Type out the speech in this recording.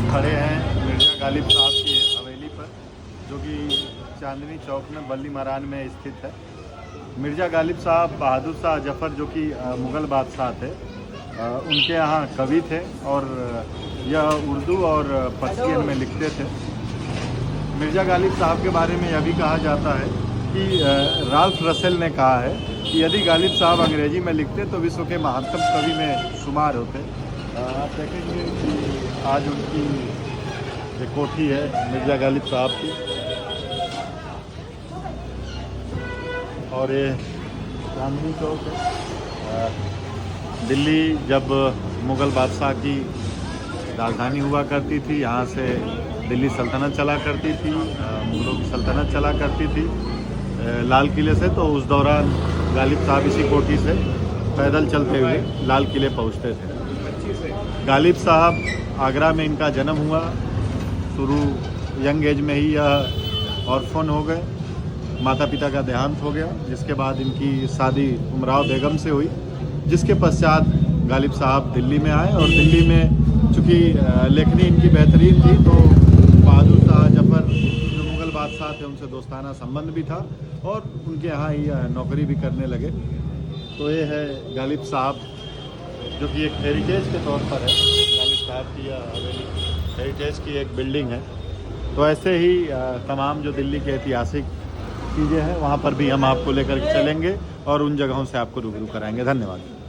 खड़े हैं मिर्ज़ा गालिब साहब की हवेली पर, जो कि चांदनी चौक में बल्ली मरान में स्थित है। मिर्ज़ा गालिब साहब बहादुर शाह जफ़र, जो कि मुग़ल बादशाह थे, उनके यहाँ कवि थे और यह उर्दू और पर्शियन में लिखते थे। मिर्ज़ा गालिब साहब के बारे में यह भी कहा जाता है कि राल्फ रसेल ने कहा है कि यदि गालिब साहब अंग्रेज़ी में लिखते तो विश्व के महानतम कवि में शुमार होते। आप देखेंगे कि आज उनकी ये कोठी है मिर्ज़ा गालिब साहब की, और ये चांदनी चौक है। दिल्ली जब मुग़ल बादशाह की राजधानी हुआ करती थी, यहाँ से दिल्ली सल्तनत चला करती थी, मुग़लों की सल्तनत चला करती थी लाल किले से। तो उस दौरान गालिब साहब इसी कोठी से पैदल चलते हुए लाल किले पहुँचते थे। गालिब साहब आगरा में इनका जन्म हुआ। शुरू यंग एज में ही यह ऑर्फन हो गए, माता पिता का देहांत हो गया, जिसके बाद इनकी शादी उमराव बेगम से हुई, जिसके पश्चात गालिब साहब दिल्ली में आए। और दिल्ली में चूँकि लेखनी इनकी बेहतरीन थी, तो बहादुर शाह जफ़र जो मुग़ल बादशाह थे उनसे दोस्ताना संबंध भी था और उनके यहाँ ही नौकरी भी करने लगे। तो ये है गालिब साहब, जो कि एक हेरिटेज के तौर पर है। गालिब साहब की यह हवेली हेरिटेज की एक बिल्डिंग है। तो ऐसे ही तमाम जो दिल्ली के ऐतिहासिक चीज़ें हैं वहाँ पर भी हम आपको लेकर चलेंगे और उन जगहों से आपको रूबरू कराएंगे। धन्यवाद।